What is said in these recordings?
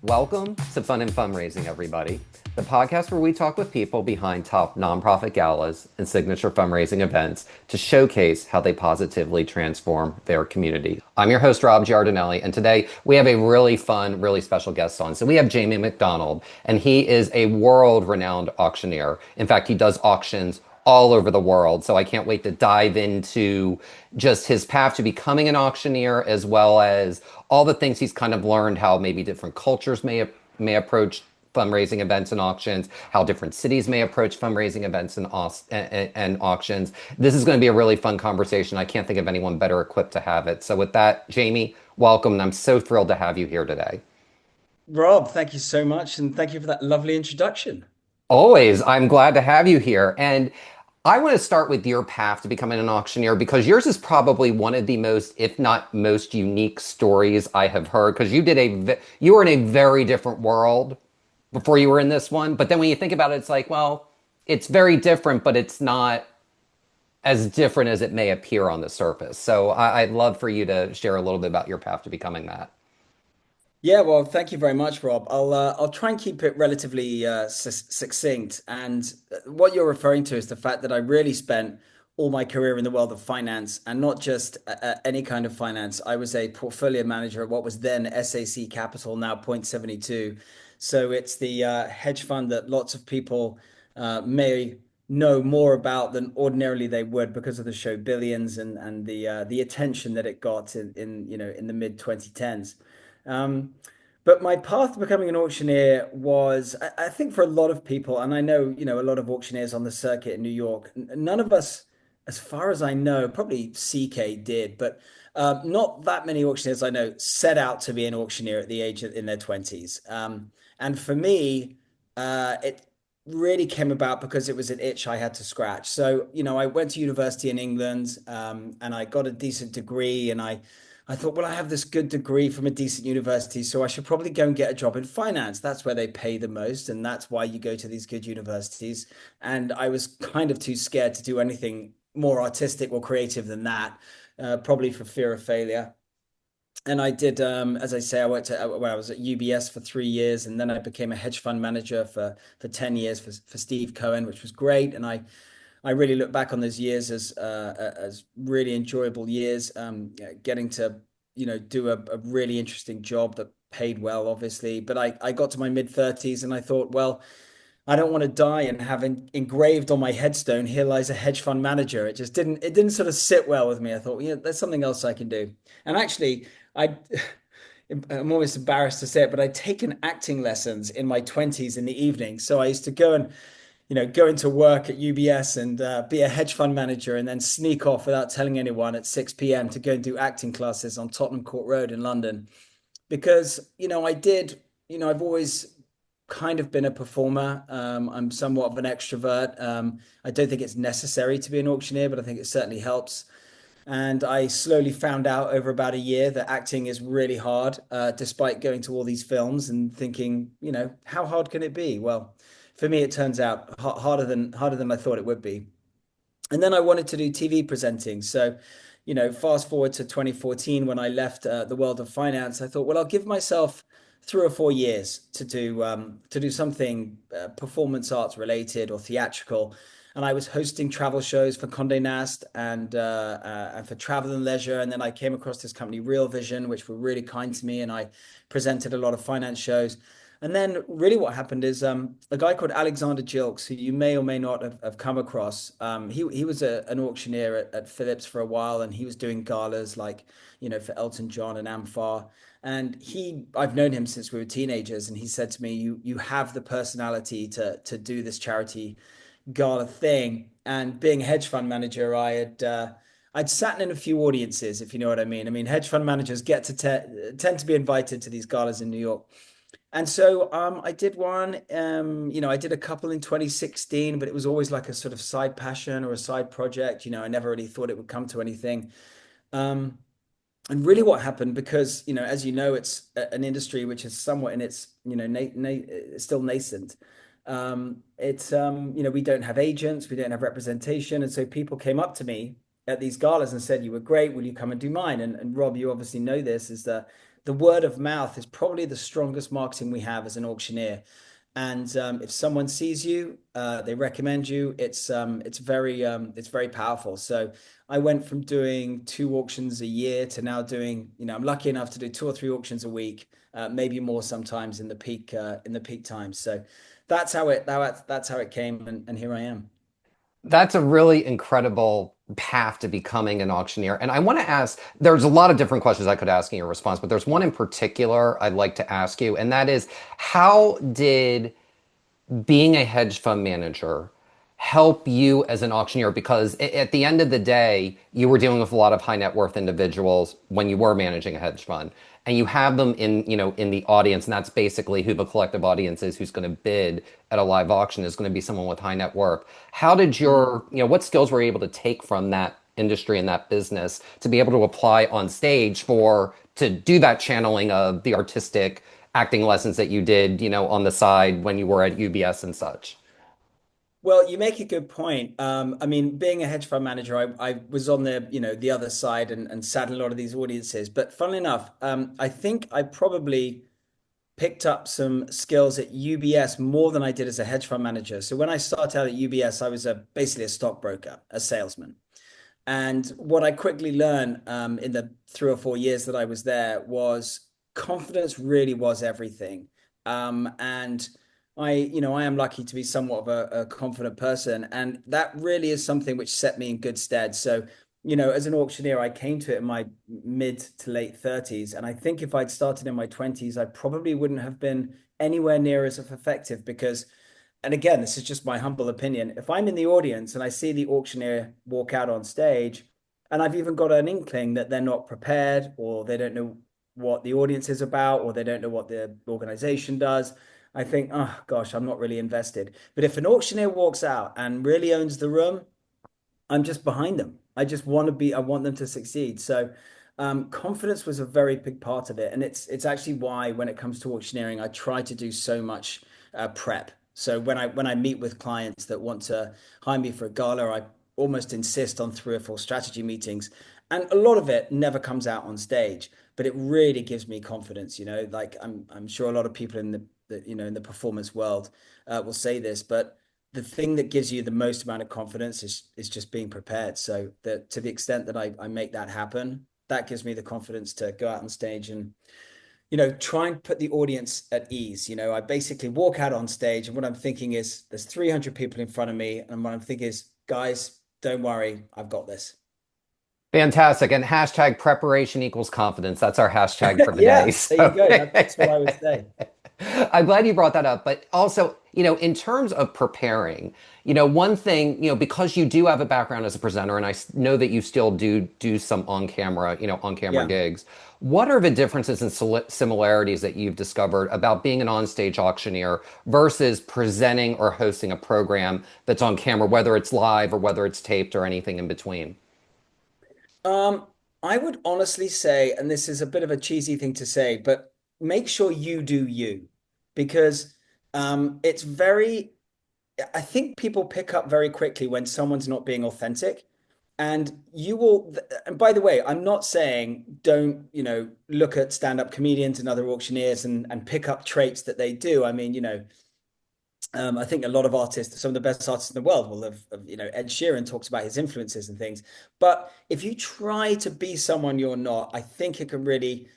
Welcome to Fun and Fundraising, everybody, the podcast where we talk with people behind top nonprofit galas and signature fundraising events to showcase how they positively transform their community. I'm your host, Rob Giardinelli, and today we have a really fun, really special guest on. So we have Jamie McDonald, and he is a world-renowned auctioneer. In fact, he does auctions all over the world. So I can't wait to dive into just his path to becoming an auctioneer, as well as all the things he's kind of learned, how maybe different cultures may approach fundraising events and auctions, how different cities may approach fundraising events and auctions. This is going to be a really fun conversation. I can't think of anyone better equipped to have it. So with that, Jamie, welcome. And I'm so thrilled to have you here today. Rob, thank you so much, and thank you for that lovely introduction. Always. I'm glad to have you here. And I want to start with your path to becoming an auctioneer because yours is probably one of the most, if not most unique stories I have heard because you were in a very different world before you were in this one. But then when you think about it, it's like, well, it's very different, but it's not as different as it may appear on the surface. So I'd love for you to share a little bit about your path to becoming that. Yeah, well, thank you very much, Rob. I'll try and keep it relatively succinct. And what you're referring to is the fact that I really spent all my career in the world of finance, and not just any kind of finance. I was a portfolio manager at what was then SAC Capital, now Point 72. So it's the hedge fund that lots of people may know more about than ordinarily they would because of the show Billions and the attention that it got in the mid 2010s. Um, but my path to becoming an auctioneer was, I think, for a lot of people, and I know, a lot of auctioneers on the circuit in New York. None of us, as far as I know, probably CK did, but not that many auctioneers I know set out to be an auctioneer at the age in their 20s. And for me, it really came about because it was an itch I had to scratch. So, I went to university in England, and I got a decent degree, and I thought, well, I have this good degree from a decent university, so I should probably go and get a job in finance. That's where they pay the most, and that's why you go to these good universities. And I was kind of too scared to do anything more artistic or creative than that, probably for fear of failure. And I did, as I say, I was at UBS for 3 years, and then I became a hedge fund manager for 10 years for Steve Cohen, which was great. And I really look back on those years as really enjoyable years, getting to do a really interesting job that paid well, obviously. But I got to my mid 30s and I thought, well, I don't want to die and have engraved on my headstone, "Here lies a hedge fund manager." It didn't sort of sit well with me. I thought, yeah, there's something else I can do. And actually, I I'm almost embarrassed to say it, but I'd taken acting lessons in my 20s in the evening. So I used to go and go into work at UBS and be a hedge fund manager and then sneak off without telling anyone at 6 p.m. to go and do acting classes on Tottenham Court Road in London. Because, I've always kind of been a performer. I'm somewhat of an extrovert. I don't think it's necessary to be an auctioneer, but I think it certainly helps. And I slowly found out over about a year that acting is really hard, despite going to all these films and thinking, how hard can it be? Well, for me, it turns out harder than I thought it would be. And then I wanted to do TV presenting. So, fast forward to 2014 when I left the world of finance, I thought, well, I'll give myself 3 or 4 years to do something performance arts related or theatrical. And I was hosting travel shows for Condé Nast and for Travel and Leisure. And then I came across this company, Real Vision, which were really kind to me, and I presented a lot of finance shows. And then really what happened is a guy called Alexander Jilks, who you may or may not have come across. He was an auctioneer at Philips for a while, and he was doing galas like, for Elton John and Amfar. And I've known him since we were teenagers, and he said to me, "You have the personality to do this charity gala thing." And being a hedge fund manager, I'd sat in a few audiences, if you know what I mean. I mean, hedge fund managers get to tend to be invited to these galas in New York. And so I did one. I did a couple in 2016, but it was always like a sort of side passion or a side project. I never really thought it would come to anything. Um, and really what happened, because, as you know, it's an industry which is somewhat in its, still nascent. We don't have agents, we don't have representation. And so people came up to me at these galas and said, "You were great. Will you come and do mine?" And Rob, you obviously know this, is that the word of mouth is probably the strongest marketing we have as an auctioneer. And if someone sees you, they recommend you. It's very powerful. So I went from doing 2 auctions a year to now doing, I'm lucky enough to do 2 or 3 auctions a week, maybe more sometimes in the peak times. So that's how it came, and here I am. That's a really incredible path to becoming an auctioneer. And I want to ask, there's a lot of different questions I could ask in your response, but there's one in particular I'd like to ask you, and that is, how did being a hedge fund manager help you as an auctioneer? Because at the end of the day, you were dealing with a lot of high net worth individuals when you were managing a hedge fund, and you have them in the audience, and that's basically who the collective audience is, who's going to bid at a live auction is going to be someone with high net worth. How did what skills were you able to take from that industry and that business to be able to apply on stage for to do that channeling of the artistic acting lessons that you did, on the side when you were at UBS and such? Well, you make a good point. I mean, being a hedge fund manager, I was on the other side and sat in a lot of these audiences. But funnily enough, I think I probably picked up some skills at UBS more than I did as a hedge fund manager. So when I started out at UBS, I was basically a stockbroker, a salesman. And what I quickly learned in the 3 or 4 years that I was there was confidence really was everything. And I am lucky to be somewhat of a confident person, and that really is something which set me in good stead. So, as an auctioneer, I came to it in my mid to late 30s, and I think if I'd started in my 20s, I probably wouldn't have been anywhere near as effective because, and again, this is just my humble opinion. If I'm in the audience and I see the auctioneer walk out on stage, and I've even got an inkling that they're not prepared, or they don't know what the audience is about, or they don't know what the organization does, I think, oh gosh, I'm not really invested. But if an auctioneer walks out and really owns the room, I'm just behind them. I want them to succeed. So confidence was a very big part of it. And it's actually why when it comes to auctioneering, I try to do so much prep. So when I meet with clients that want to hire me for a gala, I almost insist on 3 or 4 strategy meetings. And a lot of it never comes out on stage, but it really gives me confidence, like I'm sure a lot of people in in the performance world will say this, but the thing that gives you the most amount of confidence is just being prepared. So that to the extent that I make that happen, that gives me the confidence to go out on stage and, try and put the audience at ease. I basically walk out on stage and what I'm thinking is there's 300 people in front of me. And what I'm thinking is, guys, don't worry, I've got this. Fantastic. And hashtag preparation equals confidence. That's our hashtag for the day. Yeah, there you So go. That's what I would say. I'm glad you brought that up. But also, in terms of preparing, one thing, because you do have a background as a presenter, and know that you still do some on camera Yeah. gigs. What are the differences and similarities that you've discovered about being an onstage auctioneer versus presenting or hosting a program that's on camera, whether it's live or whether it's taped or anything in between? Um, I would honestly say, and this is a bit of a cheesy thing to say, but make sure you do you because it's very, I think people pick up very quickly when someone's not being authentic. And you will, and by the way, I'm not saying don't, look at stand-up comedians and other auctioneers and pick up traits that they do. I mean, I think a lot of artists, some of the best artists in the world will Ed Sheeran talks about his influences and things. But if you try to be someone you're not, I think it can really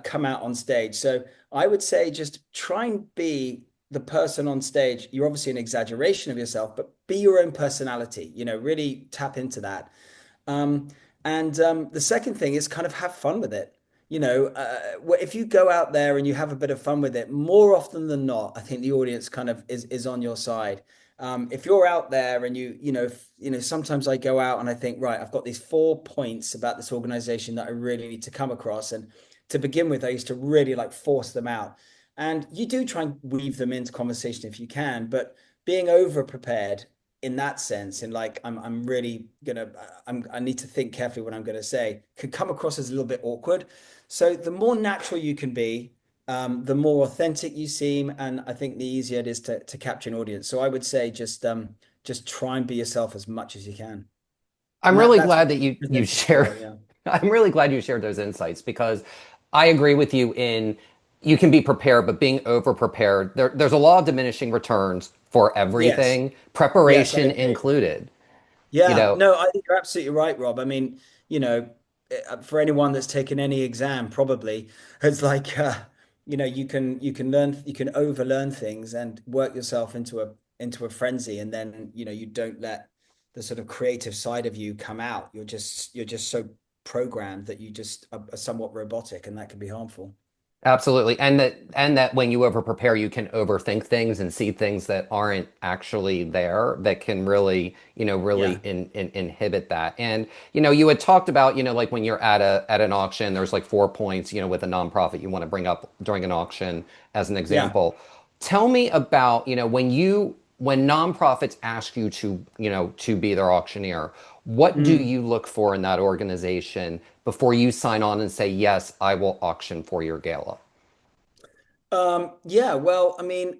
come out on stage. So I would say just try and be the person on stage. You're obviously an exaggeration of yourself, but be your own personality, really tap into that. Um, and the second thing is kind of have fun with it. If you go out there and you have a bit of fun with it, more often than not, I think the audience kind of is on your side. If you're out there and sometimes I go out and I think, right, I've got these 4 points about this organization that I really need to come across. And to begin with, I used to really like force them out. And you do try and weave them into conversation if you can, but being over prepared in that sense, and like I'm really gonna I need to think carefully what I'm gonna say, could come across as a little bit awkward. So the more natural you can be, the more authentic you seem, and I think the easier it is to capture an audience. So I would say just try and be yourself as much as you can, I'm and really that's glad that you presenting as share. well. Yeah. I'm really glad you shared those insights because I agree with you in you can be prepared, but being over prepared, there's a law of diminishing returns for Yes. everything, Yes, I preparation agree. included. You Yeah, know, no, I think you're absolutely right, Rob. I mean, for anyone that's taken any exam, probably it's like you can learn, you can overlearn things and work yourself into a frenzy, and then you don't let the sort of creative side of you come out. You're just so programmed that you just are somewhat robotic, and that can be harmful. absolutely. And that when you over prepare, you can overthink things and see things that aren't actually there that can really, really Yeah. inhibit that. And, you had talked about, like when you're at an auction, there's like 4 points, with a nonprofit you want to bring up during an auction as an Yeah. example. Tell me about, when nonprofits ask you to be their auctioneer, what do Mm. you look for in that organization before you sign on and say, yes, I will auction for your gala? Yeah, well, I mean,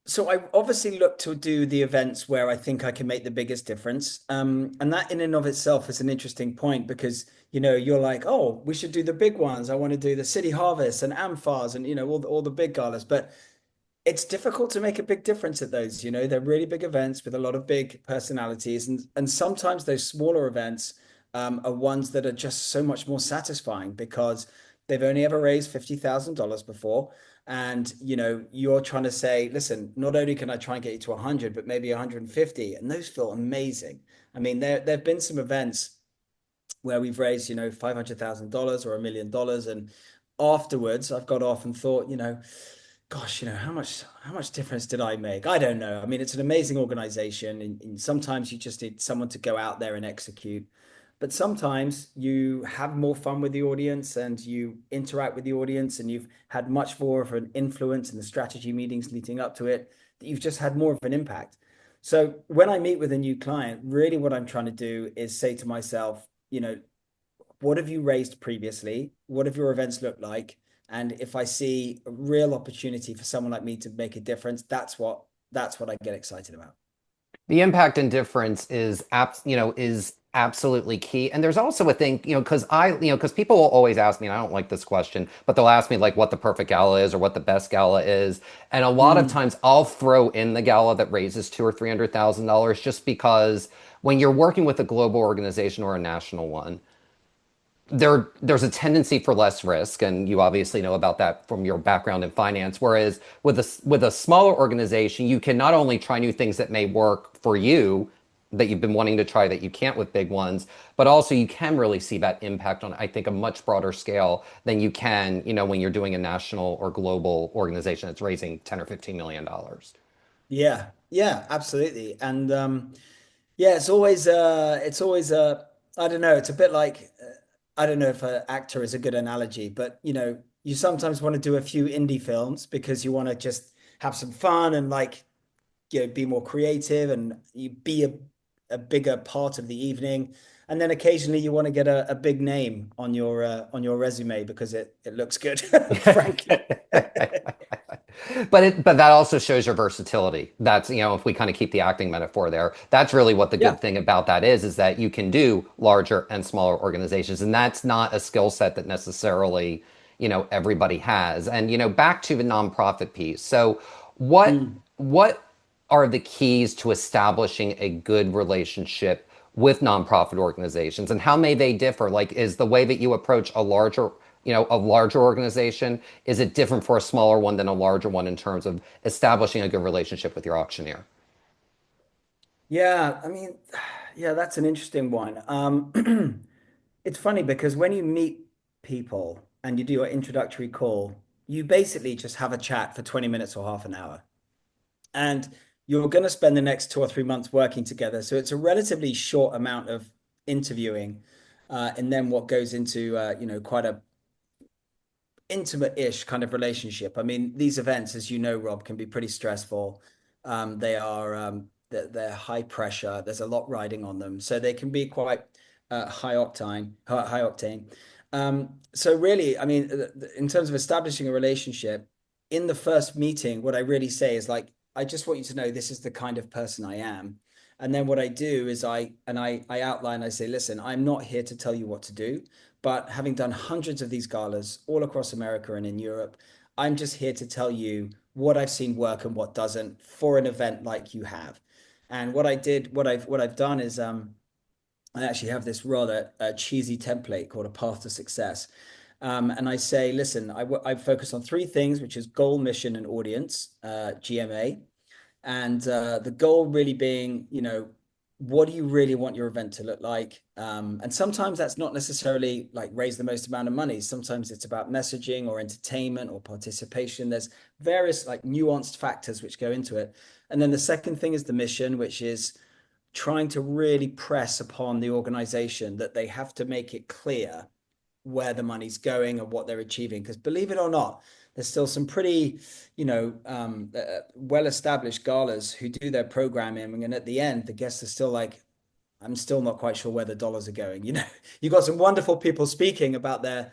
so I obviously look to do the events where I think I can make the biggest difference. And that in and of itself is an interesting point because, you're like, oh, we should do the big ones. I want to do the City Harvest and AmFARs and, all the big galas. But it's difficult to make a big difference at those. They're really big events with a lot of big personalities, and sometimes those smaller events are ones that are just so much more satisfying because they've only ever raised $50,000 before. And you're trying to say, listen, not only can I try and get you to 100, but maybe 150, and those feel amazing. I mean, there've been some events where we've raised, $500,000 or $1 million. And afterwards, I've got off and thought, gosh, how much difference did I make? I don't know. I mean, it's an amazing organization, and sometimes you just need someone to go out there and execute. But sometimes you have more fun with the audience and you interact with the audience, and you've had much more of an influence in the strategy meetings leading up to it, that you've just had more of an impact. So when I meet with a new client, really what I'm trying to do is say to myself, what have you raised previously? What have your events looked like? And if I see a real opportunity for someone like me to make a difference, that's what I get excited about. The impact and difference is absolutely key. And there's also a thing, because people will always ask me, and I don't like this question, but they'll ask me like what the perfect gala is or what the best gala is. And a lot of Mm, times I'll throw in the gala that raises two or $300,000 just because when you're working with a global organization or a national one, there's a tendency for less risk, and you obviously know about that from your background in finance. Whereas with a smaller organization, you can not only try new things that may work for you that you've been wanting to try that you can't with big ones, but also you can really see that impact on, I think, a much broader scale than you can, when you're doing a national or global organization that's raising 10 or $15 million. yeah, yeah, absolutely. And yeah, it's always I don't know, it's a bit like I don't know if an actor is a good analogy, but you sometimes want to do a few indie films because you want to just have some fun and like be more creative and you be a bigger part of the evening. And then occasionally you want to get a big name on your resume because it looks good, frankly. But that also shows your versatility. That's, if we kind of keep the acting metaphor there, that's really what the Yeah. good thing about that is that you can do larger and smaller organizations. And that's not a skill set that necessarily, everybody has. And, back to the nonprofit piece. So what Mm. what are the keys to establishing a good relationship with nonprofit organizations, and how may they differ? Like, is the way that you approach a larger organization, is it different for a smaller one than a larger one in terms of establishing a good relationship with your auctioneer? Yeah, I mean, yeah, that's an interesting one. It's funny because when you meet people and you do your introductory call, you basically just have a chat for 20 minutes or half an hour. And you're going to spend the next 2 or 3 months working together. So it's a relatively short amount of interviewing. And then what goes into, quite a intimate-ish kind of relationship. I mean, these events, as you know, Rob, can be pretty stressful. They're high pressure. There's a lot riding on them, so they can be quite high octane. So really, I mean, in terms of establishing a relationship, in the first meeting, what I really say is like, I just want you to know this is the kind of person I am. And then what I do is I outline, I say, listen, I'm not here to tell you what to do, but having done hundreds of these galas all across America and in Europe, I'm just here to tell you what I've seen work and what doesn't for an event like you have. And what I've done is I actually have this rather cheesy template called a path to success. And I say, listen, I focus on three things, which is goal, mission, and audience, GMA. And the goal really being, what do you really want your event to look like? And sometimes that's not necessarily like raise the most amount of money. Sometimes it's about messaging or entertainment or participation. There's various like nuanced factors which go into it. And then the second thing is the mission, which is trying to really press upon the organization that they have to make it clear where the money's going and what they're achieving. Because believe it or not, there's still some pretty, well-established galas who do their programming, and at the end, the guests are still like, "I'm still not quite sure where the dollars are going." You've got some wonderful people speaking about their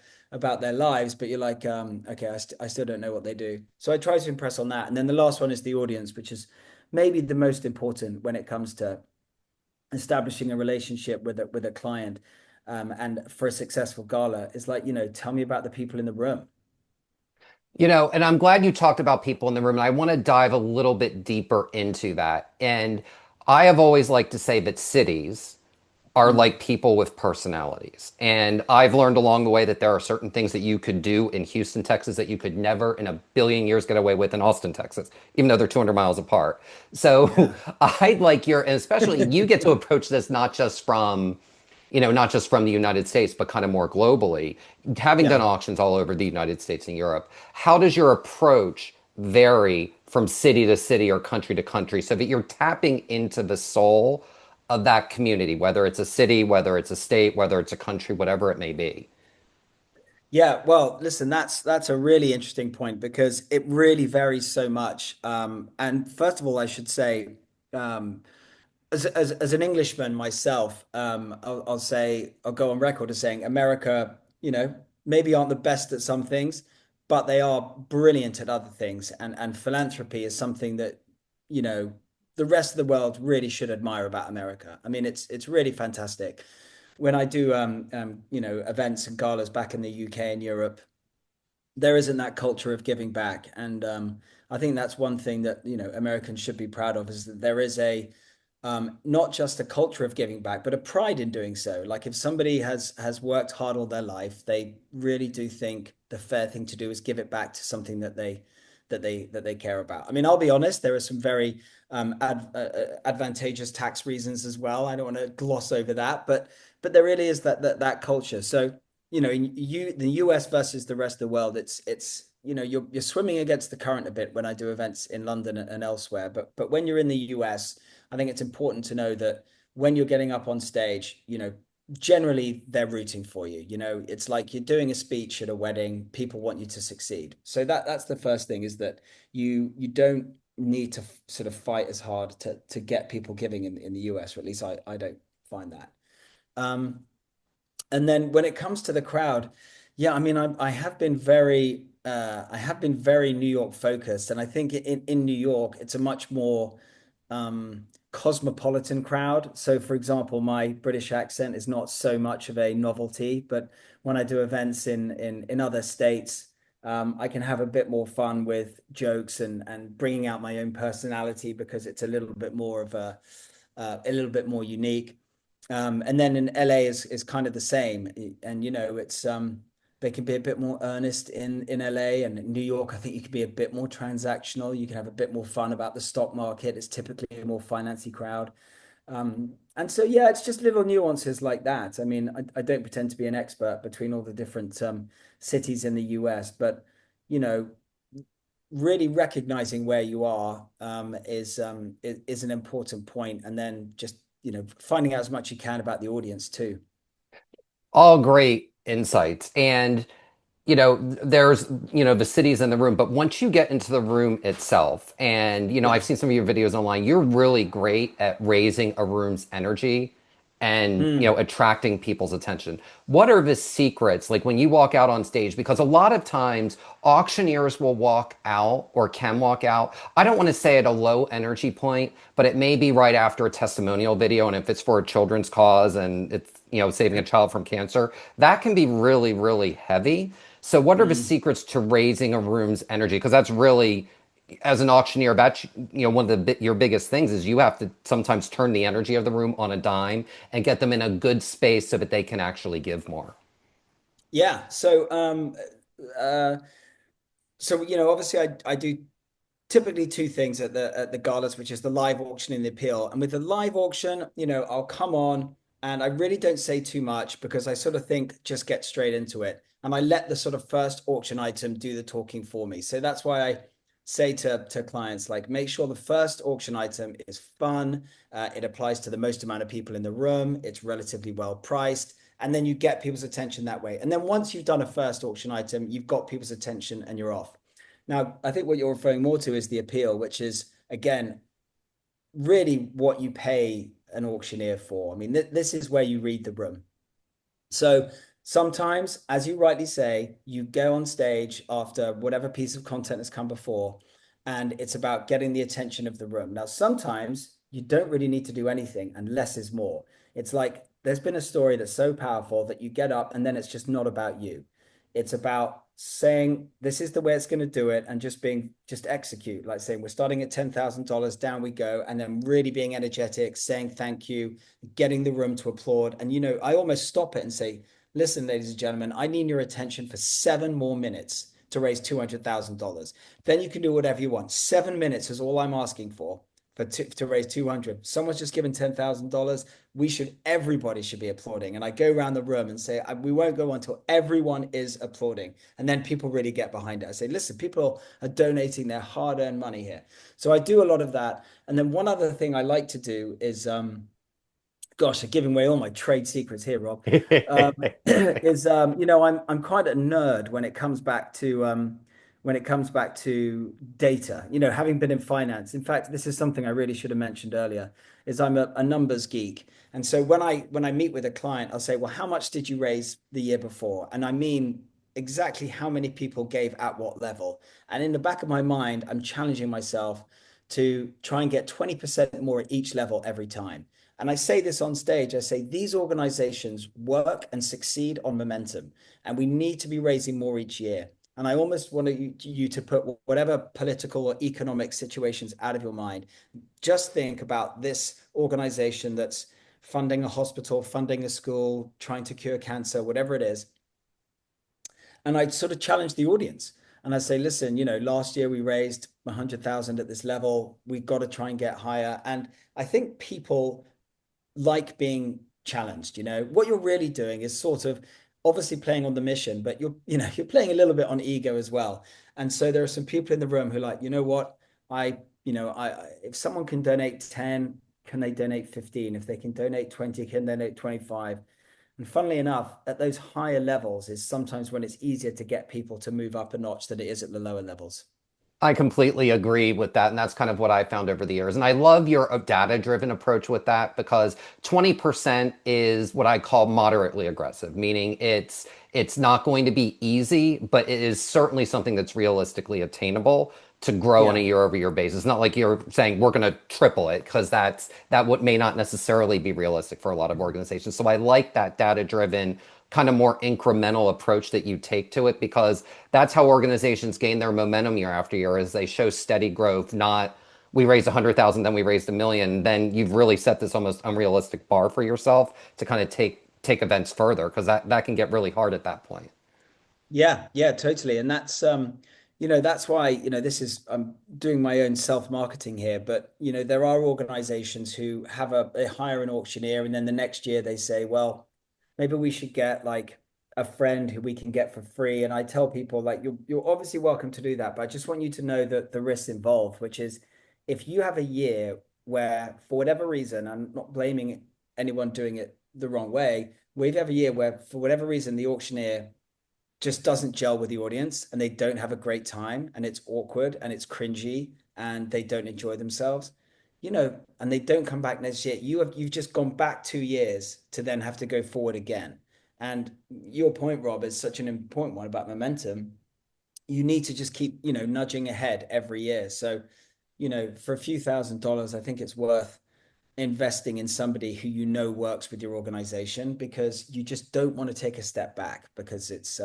lives, but you're like, okay, I still don't know what they do. So I try to impress on that, and then the last one is the audience, which is maybe the most important when it comes to establishing a relationship with a client, and for a successful gala is like, tell me about the people in the room. And I'm glad you talked about people in the room, and I want to dive a little bit deeper into that. And I have always liked to say that cities are Mm. like people with personalities. And I've learned along the way that there are certain things that you could do in Houston, Texas that you could never in a billion years get away with in Austin, Texas, even though they're 200 miles apart. So Yeah. I'd like and especially you get to approach this not just from the United States, but kind of more globally. Having Yeah. done auctions all over the United States and Europe, how does your approach vary from city to city or country to country so that you're tapping into the soul of that community, whether it's a city, whether it's a state, whether it's a country, whatever it may be? Yeah, well, listen, that's a really interesting point because it really varies so much. And first of all, I should say, um, as an Englishman myself, I'll say I'll go on record as saying America, maybe aren't the best at some things, but they are brilliant at other things. And philanthropy is something that, you know, the rest of the world really should admire about America. I mean, it's really fantastic. When I do events and galas back in the UK and Europe, there isn't that culture of giving back. And I think that's one thing that, Americans should be proud of is that there is a not just a culture of giving back, but a pride in doing so. Like if somebody has worked hard all their life, they really do think the fair thing to do is give it back to something that they care about. I mean, I'll be honest, there are some very advantageous tax reasons as well. I don't want to gloss over that, but there really is that culture. So in the US versus the rest of the world, it's you're swimming against the current a bit when I do events in London and elsewhere. But when you're in the US, I think it's important to know that when you're getting up on stage, generally they're rooting for you. It's like you're doing a speech at a wedding, people want you to succeed. So that's the first thing is that you don't need to sort of fight as hard to get people giving in the US, or at least I don't find that. Um, and then when it comes to the crowd, yeah, I mean, I have been very New York focused, and I think in New York, it's a much more cosmopolitan crowd. So, for example, my British accent is not so much of a novelty, but when I do events in other states, I can have a bit more fun with jokes and bringing out my own personality because it's a little bit more of a little bit more unique. And then in LA is kind of the same. And it's they can be a bit more earnest in LA, and in New York, I think you can be a bit more transactional. You can have a bit more fun about the stock market. It's typically a more financy crowd. And so yeah, it's just little nuances like that. I mean, I don't pretend to be an expert between all the different cities in the US, but you know, really recognizing where you are is an important point, and then just finding out as much you can about the audience too. All great insights. And there's the cities in the room, but once you get into the room itself, and Yeah. I've seen some of your videos online, you're really great at raising a room's energy and Mm. attracting people's attention. What are the secrets like when you walk out on stage? Because a lot of times auctioneers will walk out or can walk out, I don't want to say at a low energy point, but it may be right after a testimonial video, and if it's for a children's cause and it's saving a child from cancer, that can be really really heavy. So what are the Mm. secrets to raising a room's energy? Because that's really, as an auctioneer, that's one of your biggest things is you have to sometimes turn the energy of the room on a dime and get them in a good space so that they can actually give more. Yeah. Uh, obviously I do typically two things at the galas, which is the live auction and the appeal. And with the live auction, I'll come on and I really don't say too much because I sort of think just get straight into it. And I let the sort of first auction item do the talking for me. So that's why I say to clients, like, make sure the first auction item is fun. It applies to the most amount of people in the room. It's relatively well priced. And then you get people's attention that way. And then once you've done a first auction item, you've got people's attention and you're off. Now, I think what you're referring more to is the appeal, which is, again, really what you pay an auctioneer for. I mean, this is where you read the room. So sometimes, as you rightly say, you go on stage after whatever piece of content has come before, and it's about getting the attention of the room. Now, sometimes you don't really need to do anything, and less is more. It's like there's been a story that's so powerful that you get up and then it's just not about you. It's about saying this is the way it's going to do it and just execute, like saying we're starting at $10,000, down we go, and then really being energetic, saying thank you, getting the room to applaud. And I almost stop it and say, listen, ladies and gentlemen, I need your attention for 7 more minutes to raise $200,000. Then you can do whatever you want. 7 minutes is all I'm asking for to raise 200. Someone's just given $10,000. Everybody should be applauding. And I go around the room and say, we won't go until everyone is applauding. And then people really get behind it. I say, listen, people are donating their hard earned money here. So I do a lot of that. And then one other thing I like to do is, gosh, I'm giving away all my trade secrets here, Rob. Um, is I'm quite a nerd when it comes back to data. Having been in finance. In fact, this is something I really should have mentioned earlier. Is I'm a numbers geek, and so when I meet with a client, I'll say, well, how much did you raise the year before? And I mean exactly how many people gave at what level. And in the back of my mind, I'm challenging myself to try and get 20% more at each level every time. And I say this on stage, I say these organizations work and succeed on momentum, and we need to be raising more each year. And I almost want you to put whatever political or economic situations out of your mind. Just think about this organization that's funding a hospital, funding a school, trying to cure cancer, whatever it is. And I sort of challenge the audience. And I say, listen, last year we raised 100,000 at this level. We've got to try and get higher. And I think people like being challenged. What you're really doing is sort of obviously playing on the mission, but you're playing a little bit on ego as well. And so there are some people in the room who are like, you know what, if someone can donate 10, can they donate 15? If they can donate 20, can they donate 25? And funnily enough, at those higher levels is sometimes when it's easier to get people to move up a notch than it is at the lower levels. I completely agree with that. And that's kind of what I found over the years. And I love your data-driven approach with that because 20% is what I call moderately aggressive, meaning it's not going to be easy, but it is certainly something that's realistically attainable to grow on a Yeah. year-over-year basis. Not like you're saying we're going to triple it because that what may not necessarily be realistic for a lot of organizations. So I like that data-driven kind of more incremental approach that you take to it because that's how organizations gain their momentum year after year as they show steady growth, not we raised 100,000 then we raised a million, then you've really set this almost unrealistic bar for yourself to kind of take events further because that can get really hard at that point. Yeah, yeah, totally. And that's why, this is I'm doing my own self-marketing here, but there are organizations who they hire an auctioneer and then the next year they say, well, maybe we should get like a friend who we can get for free. And I tell people like you're obviously welcome to do that, but I just want you to know that the risks involved, which is if you have a year where for whatever reason, I'm not blaming anyone doing it the wrong way, we have a year where for whatever reason the auctioneer just doesn't gel with the audience and they don't have a great time and it's awkward and it's cringy and they don't enjoy themselves. and they don't come back next year, you've just gone back 2 years to then have to go forward again. And your point, Rob, is such an important one about momentum. You need to just keep, nudging ahead every year. So, for a few $1,000s, I think it's worth investing in somebody who works with your organization, because you just don't want to take a step back, because it's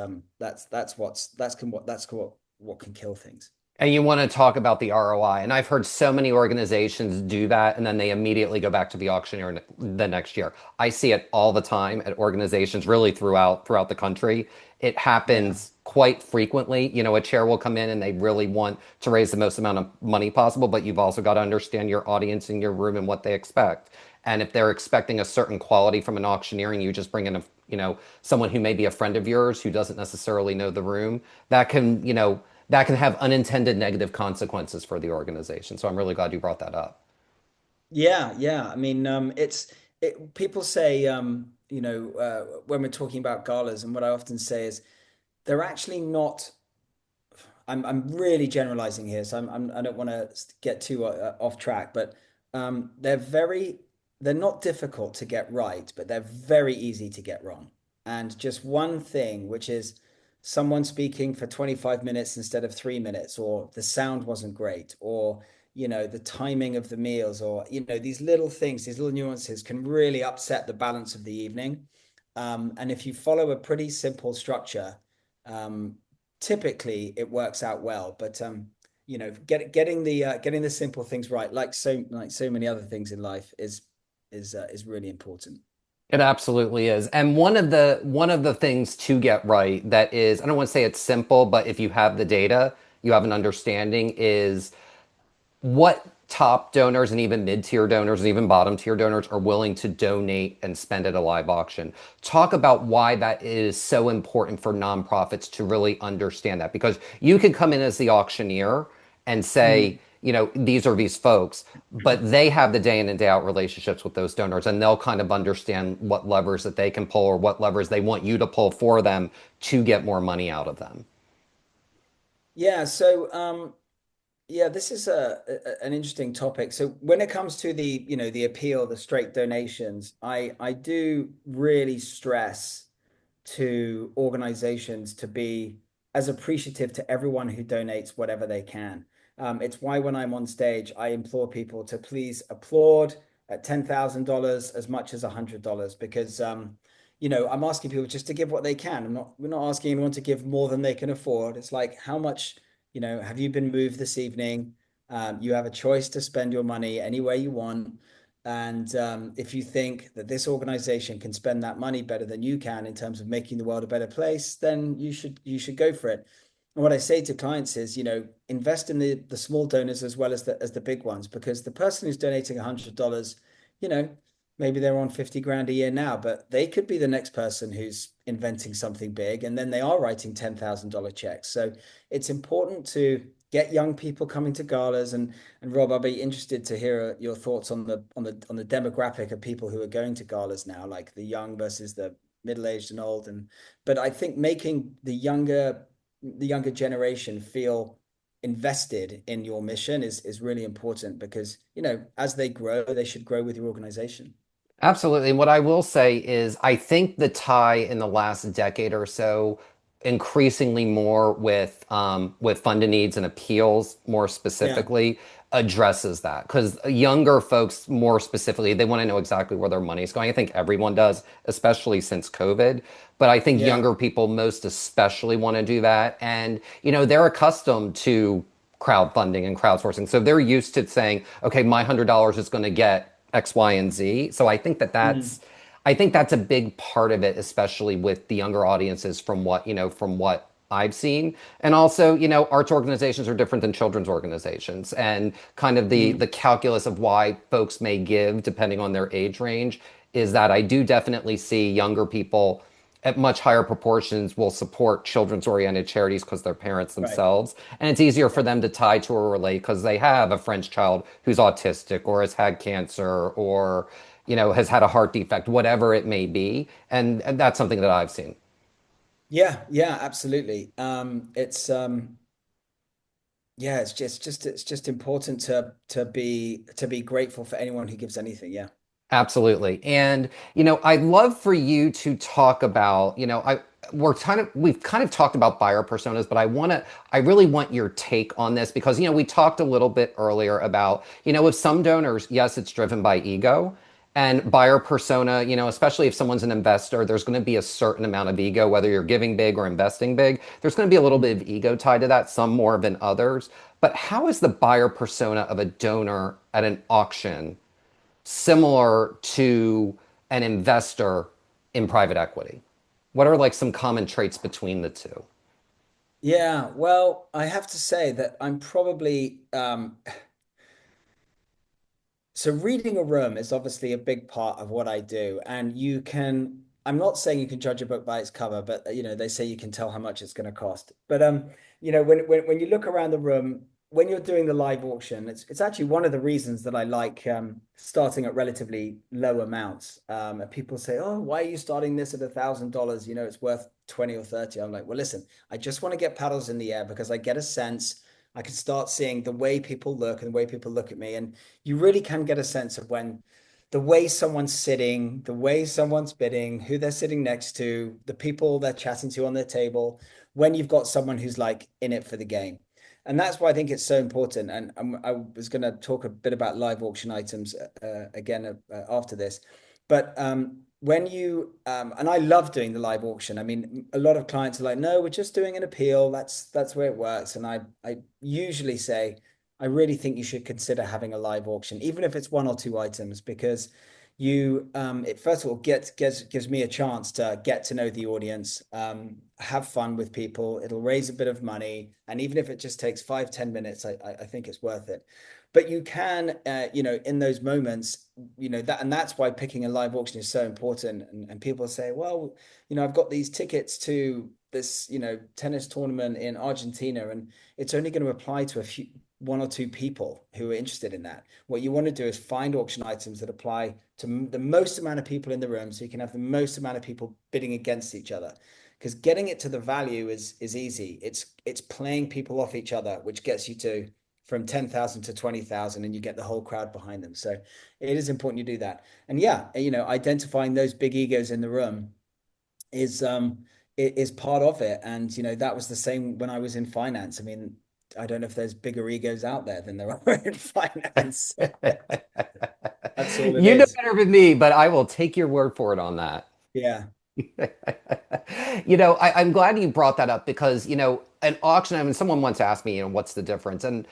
what can kill things. And you want to talk about the ROI. And I've heard so many organizations do that and then they immediately go back to the auctioneer the next year. I see it all the time at organizations really throughout the country. It Yeah. happens quite frequently. A chair will come in and they really want to raise the most amount of money possible, but you've also got to understand your audience in your room and what they expect. And if they're expecting a certain quality from an auctioneer and you just bring in someone who may be a friend of yours who doesn't necessarily know the room, that can have unintended negative consequences for the organization. So I'm really glad you brought that up. Yeah, yeah. I mean, people say, when we're talking about galas, and what I often say is they're actually not. I'm really generalizing here, so I don't want to get too off track, but they're not difficult to get right, but they're very easy to get wrong. And just one thing, which is someone speaking for 25 minutes instead of 3 minutes, or the sound wasn't great, or the timing of the meals, or these little things, these little nuances can really upset the balance of the evening. And if you follow a pretty simple structure, um, typically it works out well. But getting the simple things right, like so many other things in life, is really important. It absolutely is. And one of the things to get right that is, I don't want to say it's simple, but if you have the data, you have an understanding is what top donors and even mid-tier donors and even bottom-tier donors are willing to donate and spend at a live auction. Talk about why that is so important for nonprofits to really understand that, because you can come in as the auctioneer and say, Mm. these are these folks, but they have the day in and day out relationships with those donors and they'll kind of understand what levers that they can pull or what levers they want you to pull for them to get more money out of them. Yeah, so yeah, this is an interesting topic. So when it comes to the appeal, the straight donations, I do really stress to organizations to be as appreciative to everyone who donates whatever they can. It's why when I'm on stage, I implore people to please applaud at $10,000 as much as $100, because I'm asking people just to give what they can. We're not asking anyone to give more than they can afford. It's like, how much, have you been moved this evening? You have a choice to spend your money any way you want. And if you think that this organization can spend that money better than you can in terms of making the world a better place, then you should go for it. And what I say to clients is, invest in the small donors as well as the big ones, because the person who's donating $100, you know, maybe they're on 50 grand a year now, but they could be the next person who's inventing something big, and then they are writing $10,000 checks. So it's important to get young people coming to galas. And Rob, I'll be interested to hear your thoughts on the demographic of people who are going to galas now, like the young versus the middle-aged and old. But I think making the younger generation feel invested in your mission is really important, because as they grow, they should grow with your organization. Absolutely. And what I will say is, I think the tie in the last decade or so, increasingly more with funded needs and appeals more Yeah, specifically, addresses that. Because younger folks, more specifically, they want to know exactly where their money is going. I think everyone does, especially since COVID. But I think yeah, younger people most especially want to do that. And, they're accustomed to crowdfunding and crowdsourcing. So they're used to saying, okay, my $100 is going to get X, Y, and Z. So mm, I think that's a big part of it, especially with the younger audiences from what I've seen. And also, arts organizations are different than children's organizations, and kind of the mm, calculus of why folks may give depending on their age range is that I do definitely see younger people at much higher proportions will support children's oriented charities because they're parents right. themselves. And it's easier for Yeah. them to tie to a relate because they have a friend's child who's autistic or has had cancer or, has had a heart defect, whatever it may be. And that's something that I've seen. Yeah, yeah, absolutely. It's Yeah, it's just important to be grateful for anyone who gives anything. Yeah. Absolutely. And, I'd love for you to talk about, we've kind of talked about buyer personas, but I really want your take on this because, we talked a little bit earlier about, with some donors, yes, it's driven by ego. And buyer persona, especially if someone's an investor, there's going to be a certain amount of ego, whether you're giving big or investing big. There's going to be a little bit of ego tied to that, some more than others. But how is the buyer persona of a donor at an auction similar to an investor in private equity? What are like some common traits between the two? Yeah, well, I have to say that I'm probably so reading a room is obviously a big part of what I do. And I'm not saying you can judge a book by its cover, but they say you can tell how much it's going to cost. But when you look around the room, when you're doing the live auction, it's actually one of the reasons that I like starting at relatively low amounts. And people say, "Oh, why are you starting this at $1,000? It's worth 20 or 30." I'm like, well, listen, I just want to get paddles in the air because I get a sense. I can start seeing the way people look and the way people look at me. And you really can get a sense of when the way someone's sitting, the way someone's bidding, who they're sitting next to, the people they're chatting to on their table, when you've got someone who's like in it for the game. And that's why I think it's so important. And I was going to talk a bit about live auction items again after this. But and I love doing the live auction. I mean, a lot of clients are like, no, we're just doing an appeal. That's where it works. And I usually say, I really think you should consider having a live auction, even if it's one or two items, because it first of all gives me a chance to get to know the audience, have fun with people. It'll raise a bit of money, and even if it just takes 5, 10 minutes, I think it's worth it. But you can, in those moments, and that's why picking a live auction is so important. And people say, well, I've got these tickets to this, tennis tournament in Argentina, and it's only going to apply to one or two people who are interested in that. What you want to do is find auction items that apply to the most amount of people in the room, so you can have the most amount of people bidding against each other. Because getting it to the value is easy. It's playing people off each other, which gets you to from 10,000 to 20,000, and you get the whole crowd behind them. So it is important you do that. And yeah, identifying those big egos in the room is part of it. And that was the same when I was in finance. I mean, I don't know if there's bigger egos out there than there are in finance. That's all it You know is. better than me, but I will take your word for it on that. Yeah. I'm glad you brought that up because, an auction, I mean, someone once asked me, what's the difference? And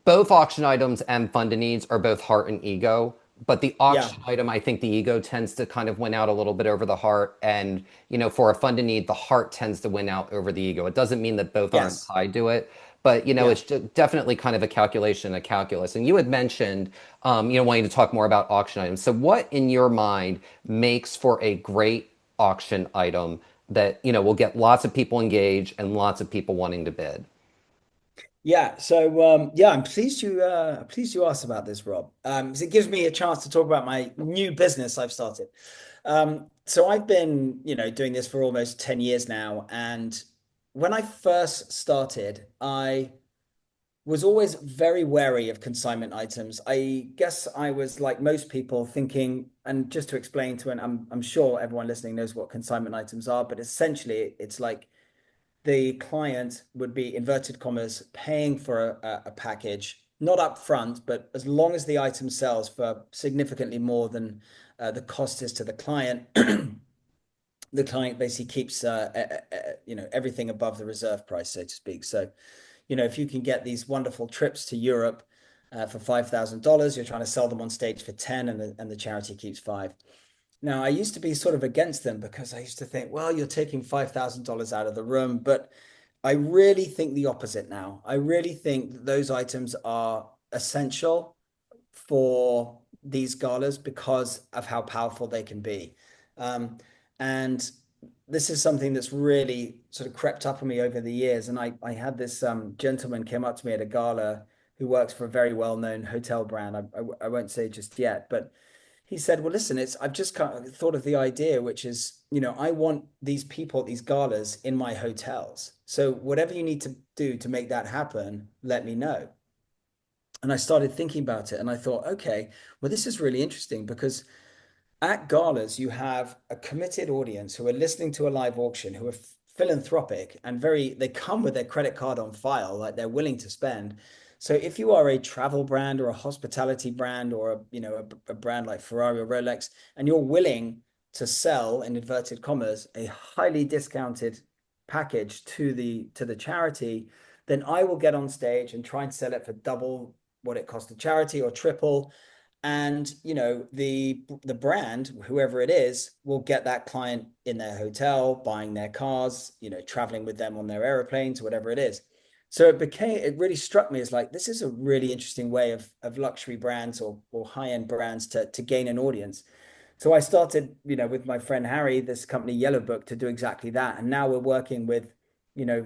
both auction items and funded needs are both heart and ego. But the Yeah. auction item, I think the ego tends to kind of win out a little bit over the heart. And, for a funded need, the heart tends to win out over the ego. It doesn't mean that both aren't Yes. tied to it, but, Yeah. it's definitely kind of a calculation, a calculus. And you had mentioned, wanting to talk more about auction items. So what in your mind makes for a great auction item that, will get lots of people engaged and lots of people wanting to bid? Yeah, so yeah, I'm pleased you asked about this, Rob. 'Cause it gives me a chance to talk about my new business I've started. So I've been, doing this for almost 10 years now, and when I first started, I was always very wary of consignment items. I guess I was like most people thinking, and just to explain to, and I'm sure everyone listening knows what consignment items are, but essentially it's like the client would be inverted commas paying for a package, not up front, but as long as the item sells for significantly more than the cost is to the client, the client basically keeps everything above the reserve price, so to speak. So, if you can get these wonderful trips to Europe for $5,000, you're trying to sell them on stage for 10, and the charity keeps 5. Now, I used to be sort of against them because I used to think, well, you're taking $5,000 out of the room, but I really think the opposite now. I really think that those items are essential for these galas because of how powerful they can be. And this is something that's really sort of crept up on me over the years. And I had this gentleman came up to me at a gala who works for a very well-known hotel brand. I won't say just yet, but he said, well, listen, I've just kind of thought of the idea, which is, I want these people, these galas in my hotels. So whatever you need to do to make that happen, let me know. And I started thinking about it and I thought, okay, well, this is really interesting because at galas, you have a committed audience who are listening to a live auction, who are philanthropic and they come with their credit card on file, like they're willing to spend. So if you are a travel brand or a hospitality brand or a brand like Ferrari or Rolex, and you're willing to sell in inverted commas a highly discounted package to the charity, then I will get on stage and try and sell it for double what it cost the charity or triple, and the brand, whoever it is, will get that client in their hotel, buying their cars, traveling with them on their aeroplanes, whatever it is. So it really struck me as like, this is a really interesting way of luxury brands or high-end brands to gain an audience. So I started, with my friend Harry, this company Yellow Book, to do exactly that. And now we're working with,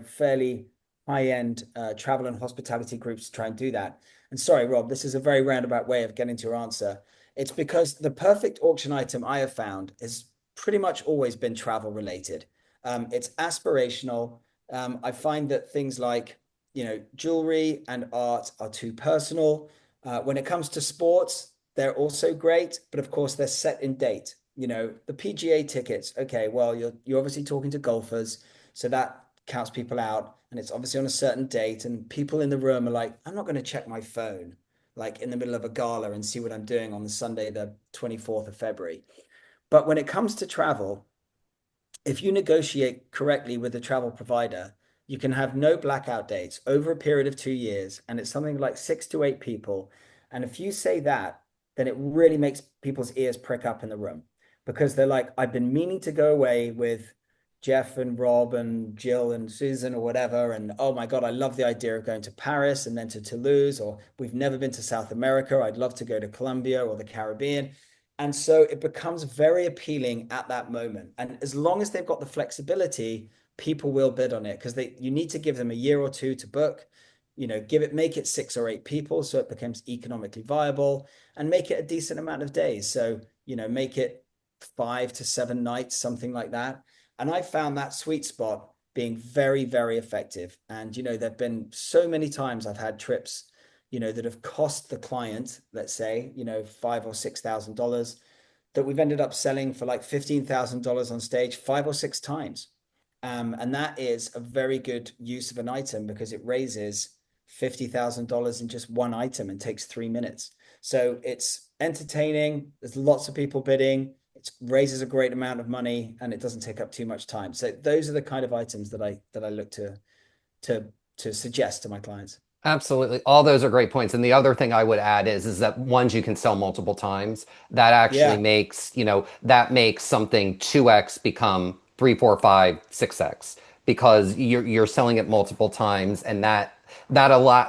fairly high-end travel and hospitality groups to try and do that. And sorry, Rob, this is a very roundabout way of getting to your answer. It's because the perfect auction item I have found has pretty much always been travel related. It's aspirational. I find that things like, jewelry and art are too personal. When it comes to sports, they're also great, but of course they're set in date. The PGA tickets. Okay, well, you're obviously talking to golfers, so that counts people out, and it's obviously on a certain date, and people in the room are like, I'm not going to check my phone like in the middle of a gala and see what I'm doing on the Sunday, the 24th of February. But when it comes to travel, if you negotiate correctly with the travel provider, you can have no blackout dates over a period of 2 years, and it's something like 6 to 8 people. And if you say that, then it really makes people's ears prick up in the room because they're like, I've been meaning to go away with Jeff and Rob and Jill and Susan or whatever. And oh my God, I love the idea of going to Paris and then to Toulouse, or we've never been to South America. I'd love to go to Colombia or the Caribbean. And so it becomes very appealing at that moment. And as long as they've got the flexibility, people will bid on it because you need to give them a year or two to book, make it 6 or 8 people so it becomes economically viable, and make it a decent amount of days. So, make it 5 to 7 nights, something like that. And I found that sweet spot being very, very effective. And, there've been so many times I've had trips that have cost the client, let's say, $5 or $6,000, that we've ended up selling for like $15,000 on stage 5 or 6 times. And that is a very good use of an item because it raises $50,000 in just one item and takes 3 minutes. So it's entertaining. There's lots of people bidding. It raises a great amount of money and it doesn't take up too much time. So those are the kind of items that I look to to suggest to my clients. Absolutely. All those are great points. And the other thing I would add is that ones you can sell multiple times. That actually Yeah. makes, that makes something 2x become 3, 4, 5, 6x because you're selling it multiple times and that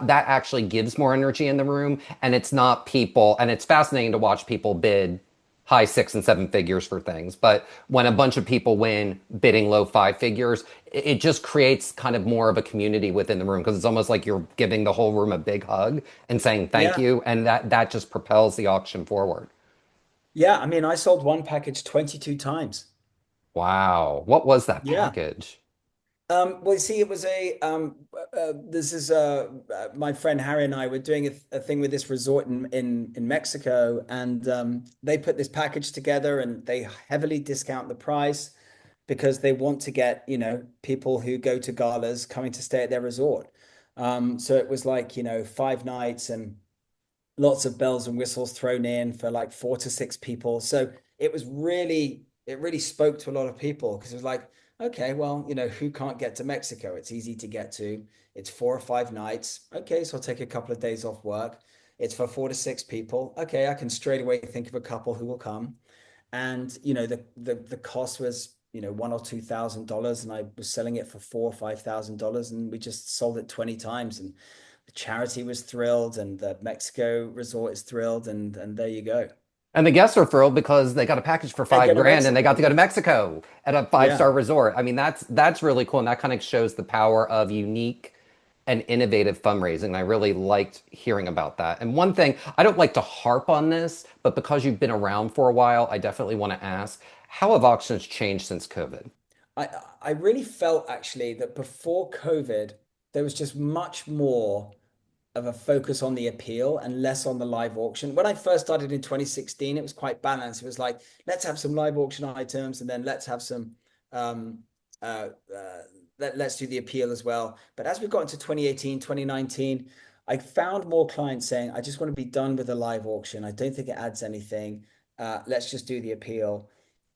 actually gives more energy in the room and it's not people and it's fascinating to watch people bid high 6 and 7 figures for things. But when a bunch of people win bidding low 5 figures, it just creates kind of more of a community within the room because it's almost like you're giving the whole room a big hug and saying thank Yeah. you. And that just propels the auction forward. Yeah. I mean, I sold one package 22 times. Wow. What was that Yeah. package? Well, see, it was this is my friend Harry and I were doing a thing with this resort in Mexico, and they put this package together, and they heavily discount the price because they want to get, people who go to galas coming to stay at their resort. So it was like, 5 nights and lots of bells and whistles thrown in for like 4 to 6 people. So it really spoke to a lot of people because it was like, okay, well, who can't get to Mexico? It's easy to get to. It's 4 or 5 nights. Okay, so I'll take a couple of days off work. It's for 4 to 6 people. Okay, I can straight away think of a couple who will come. And the cost was, $1 or $2,000, and I was selling it for $4 or $5,000, and we just sold it 20 times. And the charity was thrilled and the Mexico resort is thrilled, and there you go. And the guests are thrilled because they got a package for They five go to grand and they got Mexico. to go to Mexico at a five Yeah. star resort. I mean, that's really cool. And that kind of shows the power of unique and innovative fundraising. I really liked hearing about that. And one thing, I don't like to harp on this, but because you've been around for a while, I definitely want to ask, how have auctions changed since COVID? I I really felt actually that before COVID, there was just much more of a focus on the appeal and less on the live auction. When I first started in 2016, it was quite balanced. It was like, let's have some live auction items and then let's have some um uh, uh let's do the appeal as well. But as we got into 2018, 2019, I found more clients saying, I just want to be done with the live auction. I don't think it adds anything. Let's just do the appeal.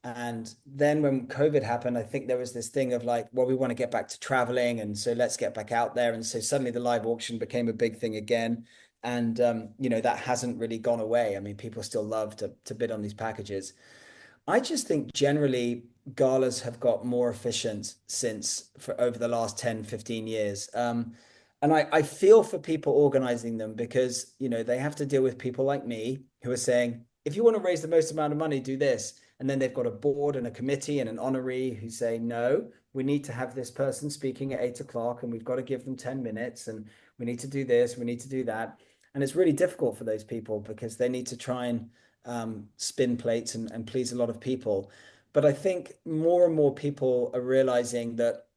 And then when COVID happened, I think there was this thing of like, well, we want to get back to traveling. And so let's get back out there. And so suddenly the live auction became a big thing again. And, that hasn't really gone away. I mean, people still love to bid on these packages. I just think generally galas have got more efficient since for over the last 10, 15 years. And I feel for people organizing them because, they have to deal with people like me who are saying, if you want to raise the most amount of money, do this. And then they've got a board and a committee and an honoree who say, no, we need to have this person speaking at 8 o'clock and we've got to give them 10 minutes and we need to do this, we need to do that. And it's really difficult for those people because they need to try and spin plates and please a lot of people. But I think more and more people are realizing that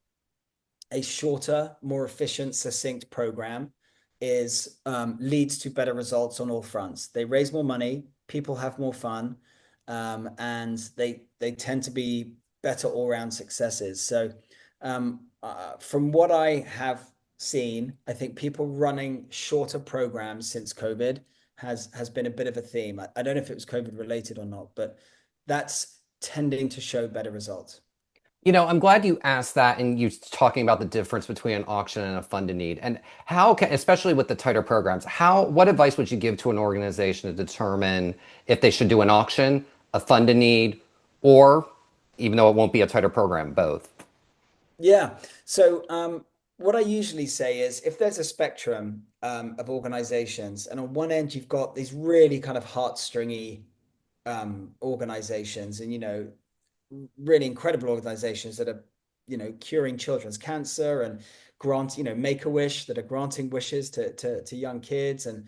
a shorter, more efficient, succinct program is leads to better results on all fronts. They raise more money, people have more fun, and they tend to be better all-round successes. So, from what I have seen, I think people running shorter programs since COVID has been a bit of a theme. I don't know if it was COVID related or not, but that's tending to show better results. I'm glad you asked that and you talking about the difference between an auction and a fund in need. And especially with the tighter programs, what advice would you give to an organization to determine if they should do an auction, a fund in need, or even though it won't be a tighter program, both? Yeah. So what I usually say is if there's a spectrum of organizations, and on one end you've got these really kind of heartstringy organizations, and really incredible organizations that are curing children's cancer and Make-A-Wish that are granting wishes to young kids, and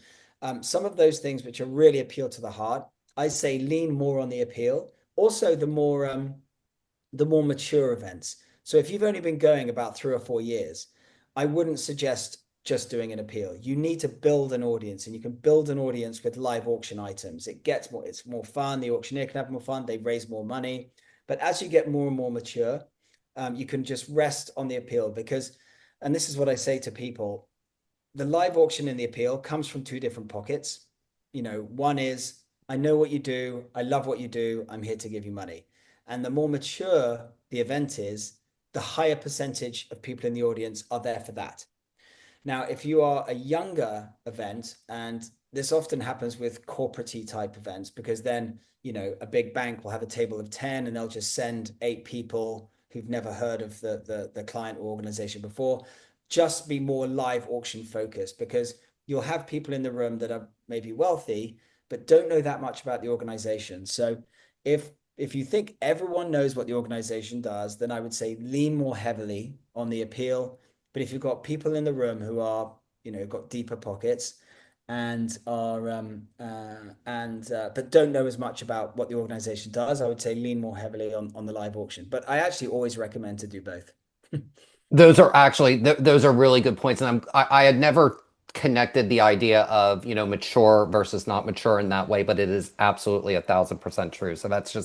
some of those things which are really appeal to the heart. I say lean more on the appeal. Also, the more mature events. So if you've only been going about 3 or 4 years, I wouldn't suggest just doing an appeal. You need to build an audience, and you can build an audience with live auction items. It's more fun. The auctioneer can have more fun. They raise more money. But as you get more and more mature, you can just rest on the appeal because, and this is what I say to people, the live auction and the appeal comes from two different pockets. One is, I know what you do, I love what you do, I'm here to give you money. And the more mature the event is, the higher percentage of people in the audience are there for that. Now, if you are a younger event, and this often happens with corporate type events, because then, a big bank will have a table of 10 and they'll just send 8 people who've never heard of the client or organization before, just be more live auction focused, because you'll have people in the room that are maybe wealthy, but don't know that much about the organization. So if you think everyone knows what the organization does, then I would say lean more heavily on the appeal. But if you've got people in the room who are, got deeper pockets and are but don't know as much about what the organization does, I would say lean more heavily on the live auction. But I actually always recommend to do both. Those are really good points, and I had never connected the idea of mature versus not mature in that way, but it is absolutely 1,000% true. So that's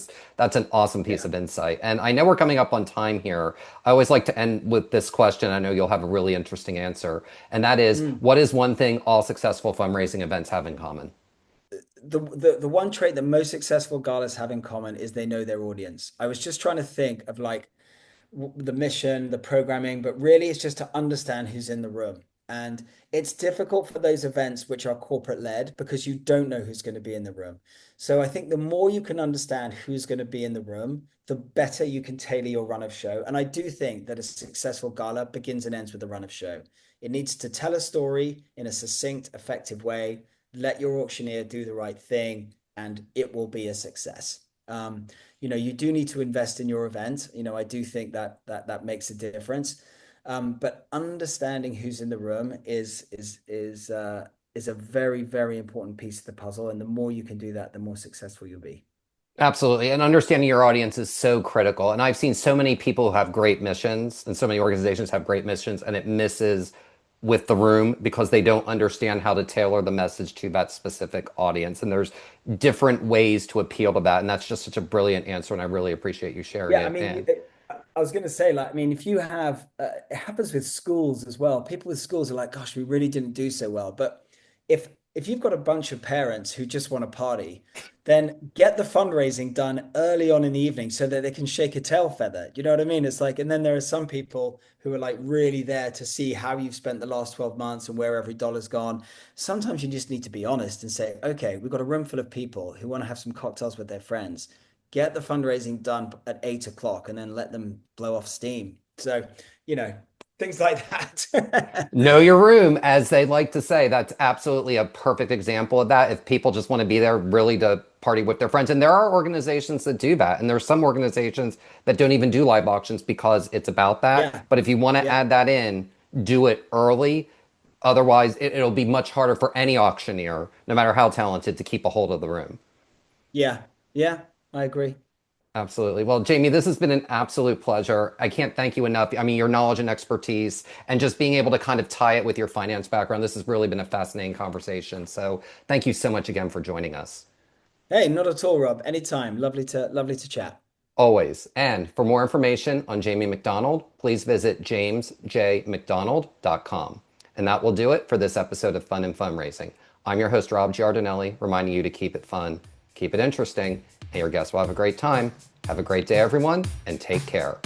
an awesome piece Yeah. of insight. And I know we're coming up on time here. I always like to end with this question. I know you'll have a really interesting answer, and that is, Mm. what is one thing all successful fundraising events have in common? The one trait that most successful galas have in common is they know their audience. I was just trying to think of like the mission, the programming, but really it's just to understand who's in the room. And it's difficult for those events which are corporate led because you don't know who's going to be in the room. So I think the more you can understand who's going to be in the room, the better you can tailor your run of show. And I do think that a successful gala begins and ends with the run of show. It needs to tell a story in a succinct, effective way. Let your auctioneer do the right thing, and it will be a success. You do need to invest in your event. I do think that makes a difference. But understanding who's in the room is a very, very important piece of the puzzle. And the more you can do that, the more successful you'll be. Absolutely. And understanding your audience is so critical. And I've seen so many people who have great missions and so many organizations have great missions and it misses with the room because they don't understand how to tailor the message to that specific audience. And there's different ways to appeal to that. And that's just such a brilliant answer. And I really appreciate you sharing Yeah, I it. mean, And I was going to say, like, I mean, if you have, it happens with schools as well. People with schools are like, "Gosh, we really didn't do so well." But if you've got a bunch of parents who just want to party, then get the fundraising done early on in the evening so that they can shake a tail feather. You know what I mean? It's like, and then there are some people who are like really there to see how you've spent the last 12 months and where every dollar's gone. Sometimes you just need to be honest and say, "Okay, we've got a room full of people who want to have some cocktails with their friends. Get the fundraising done at 8 o'clock and then let them blow off steam." So, you know, things like that. know your room, as they like to say. That's absolutely a perfect example of that. If people just want to be there really to party with their friends, and there are organizations that do that, and there's some organizations that don't even do live auctions because it's about that. Yeah. But if you want to Yeah. add that in, do it early. Otherwise, it'll be much harder for any auctioneer, no matter how talented, to keep a hold of the room. Yeah. Yeah. I agree. Absolutely. Well, Jamie, this has been an absolute pleasure. I can't thank you enough. I mean, your knowledge and expertise, and just being able to kind of tie it with your finance background. This has really been a fascinating conversation. So, thank you so much again for joining us. Hey, not at all, Rob. Anytime. Lovely to chat. Always. And for more information on Jamie McDonald, please visit jamesjmcdonald.com. And that will do it for this episode of Fun and Fundraising. I'm your host, Rob Giardinelli, reminding you to keep it fun, keep it interesting, and your guests will have a great time. Have a great day, everyone, and take care.